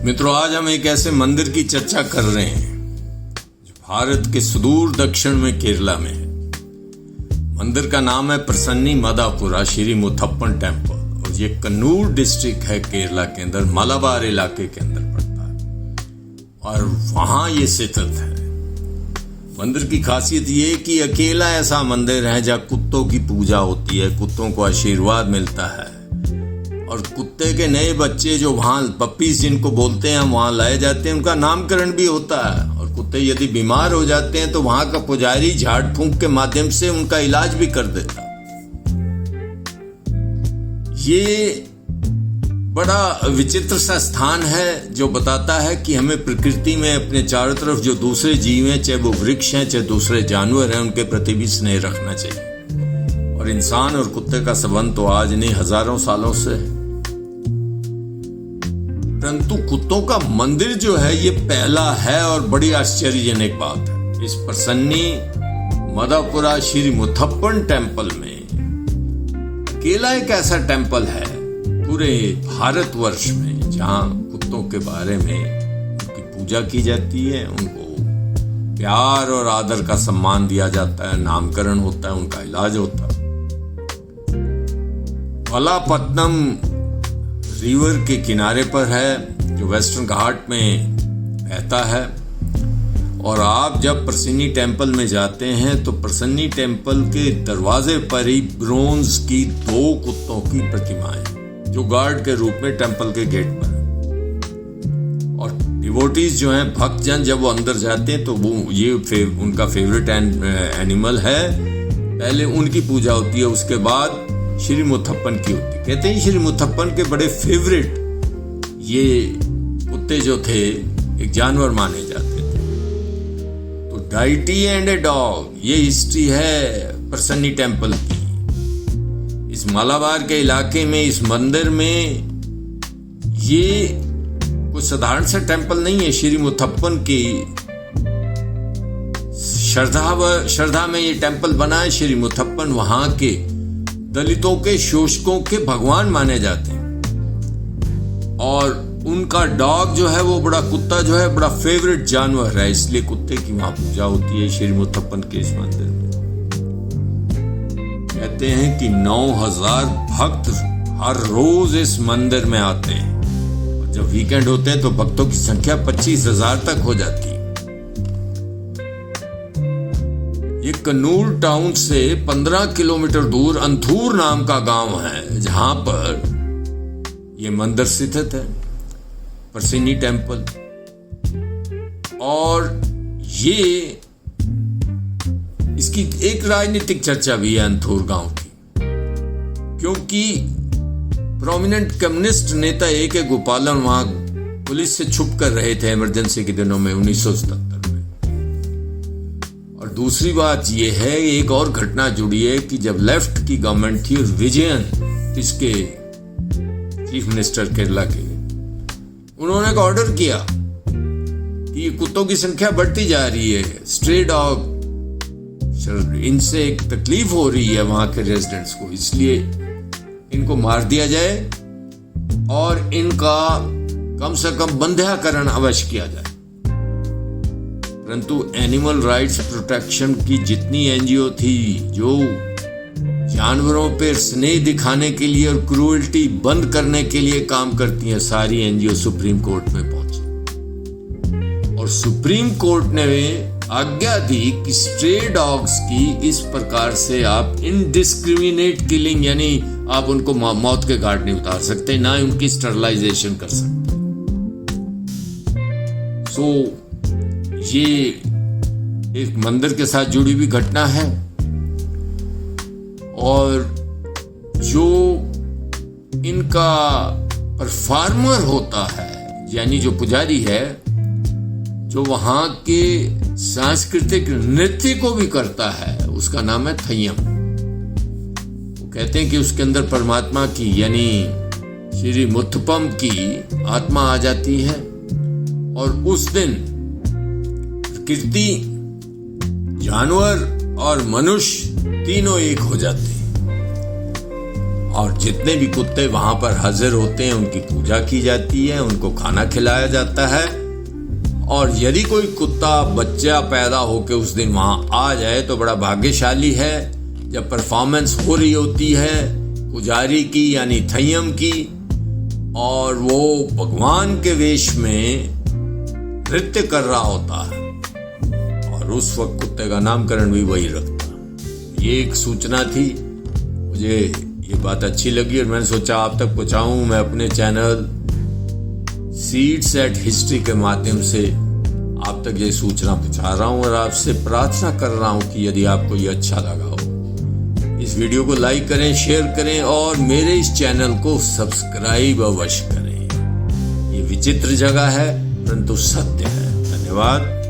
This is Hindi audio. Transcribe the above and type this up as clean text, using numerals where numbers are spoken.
मित्रों, आज हम एक ऐसे मंदिर की चर्चा कर रहे हैं जो भारत के सुदूर दक्षिण में केरला में है। मंदिर का नाम है प्रसन्नी मदापुरा श्री मुथप्पन टेम्पल और ये कन्नूर डिस्ट्रिक्ट है केरला के अंदर, मलाबार इलाके के अंदर पड़ता है और वहां ये स्थित है। मंदिर की खासियत ये कि अकेला ऐसा मंदिर है जहाँ कुत्तों की पूजा होती है, कुत्तों को आशीर्वाद मिलता है और कुत्ते के नए बच्चे जो वहाँ पप्पीज जिनको बोलते हैं वहाँ लाए जाते हैं, उनका नामकरण भी होता है। और कुत्ते यदि बीमार हो जाते हैं तो वहाँ का पुजारी झाड़ फूंक के माध्यम से उनका इलाज भी कर देता है। ये बड़ा विचित्र सा स्थान है जो बताता है कि हमें प्रकृति में अपने चारों तरफ जो दूसरे जीव हैं, चाहे वो वृक्ष हैं चाहे दूसरे जानवर हैं, उनके प्रति भी स्नेह रखना चाहिए। और इंसान और कुत्ते का संबंध तो आज नहीं, हजारों सालों से है। परंतु कुत्तों का मंदिर जो है ये पहला है और बड़ी आश्चर्यजनक बात है। इस प्रसन्नी मदापुरा श्री मुथप्पन टेम्पल में अकेला एक ऐसा टेम्पल है पूरे भारतवर्ष में जहां कुत्तों के बारे में उनकी पूजा की जाती है, उनको प्यार और आदर का सम्मान दिया जाता है, नामकरण होता है, उनका इलाज होता है। वलापत्तनम रिवर के किनारे पर है जो वेस्टर्न घाट में बहता है। और आप जब प्रसन्नी टेम्पल में जाते हैं तो प्रसन्नी टेम्पल के दरवाजे पर ही ब्रोंज की 2 कुत्तों की प्रतिमाएं जो गार्ड के रूप में टेम्पल के गेट पर है। और डिवोटीज जो हैं, भक्तजन, जब वो अंदर जाते हैं तो वो ये उनका फेवरेट एनिमल है। पहले उनकी पूजा होती है, उसके बाद श्री मुथप्पन की होती है। कहते हैं श्री मुथप्पन के बड़े फेवरेट ये कुत्ते जो थे एक जानवर माने जाते थे। तो डाइटी एंड ए डॉग, ये हिस्ट्री है प्रसन्नी टेम्पल की। इस मलाबार के इलाके में इस मंदिर में ये कोई साधारण सा टेम्पल नहीं है। श्री मुथप्पन की श्रद्धा में ये टेम्पल बना है। श्री मुथप्पन वहां के दलितों के, शोषकों के भगवान माने जाते हैं और उनका डॉग जो है वो बड़ा, कुत्ता जो है बड़ा फेवरेट जानवर है, इसलिए कुत्ते की वहां पूजा होती है श्री मुथप्पन के इस मंदिर में। कहते हैं कि 9000 भक्त हर रोज इस मंदिर में आते हैं और जब वीकेंड होते हैं तो भक्तों की संख्या 25,000 तक हो जाती है। ये कन्नूर टाउन से 15 किलोमीटर दूर अंथूर नाम का गांव है जहां पर यह मंदिर स्थित है, प्रसन्नी टेम्पल। और ये इसकी एक राजनीतिक चर्चा भी है अंथूर गांव की, क्योंकि प्रोमिनेंट कम्युनिस्ट नेता A.K. गोपालन वहां पुलिस से छुप कर रहे थे इमरजेंसी के दिनों में 1977 में। और दूसरी बात यह है, एक और घटना जुड़ी है कि जब लेफ्ट की गवर्नमेंट थी और विजयन इसके चीफ मिनिस्टर केरला के, उन्होंने एक ऑर्डर किया कि कुत्तों की संख्या बढ़ती जा रही है, स्ट्रे डॉग, इनसे एक तकलीफ हो रही है वहां के रेजिडेंट्स को, इसलिए इनको मार दिया जाए और इनका कम से कम बंध्याकरण अवश्य किया जाए। परंतु एनिमल राइट्स प्रोटेक्शन की जितनी एनजीओ थी जो जानवरों पर स्नेह दिखाने के लिए और क्रूएल्टी बंद करने के लिए काम करती हैं, सारी एनजीओ सुप्रीम कोर्ट में पहुंची और सुप्रीम कोर्ट ने आज्ञा दी कि स्ट्रे डॉग्स की इस प्रकार से आप इनडिस्क्रिमिनेट किलिंग, यानी आप उनको मौत के घाट नहीं उतार सकते, ना ही उनकी स्टरलाइजेशन कर सकते। सो ये एक मंदिर के साथ जुड़ी हुई घटना है। और जो इनका परफॉर्मर होता है, यानी जो पुजारी है, जो वहां के सांस्कृतिक नृत्य को भी करता है, उसका नाम है थय्यम। वो कहते हैं कि उसके अंदर परमात्मा की, यानी श्री मुथप्पन की आत्मा आ जाती है और उस दिन प्रकृति, जानवर और मनुष्य तीनों एक हो जाते हैं और जितने भी कुत्ते वहां पर हाजिर होते हैं उनकी पूजा की जाती है, उनको खाना खिलाया जाता है। और यदि कोई कुत्ता बच्चा पैदा होकर उस दिन वहां आ जाए तो बड़ा भाग्यशाली है। जब परफॉर्मेंस हो रही होती है पुजारी की यानी थय्यम की, और वो भगवान के वेश में नृत्य कर रहा होता है, और उस वक्त कुत्ते का नामकरण भी वही रखता। ये एक सूचना थी, मुझे ये बात अच्छी लगी और मैंने सोचा आप तक पहुंचाऊं। मैं अपने चैनल सीड्स एट हिस्ट्री के माध्यम से आप तक ये सूचना पहुंचा रहा हूं और आपसे प्रार्थना कर रहा हूं कि यदि आपको ये अच्छा लगा हो, इस वीडियो को लाइक करें, शेयर करें और मेरे इस चैनल को सब्सक्राइब अवश्य करें। ये विचित्र जगह है परंतु सत्य है। धन्यवाद।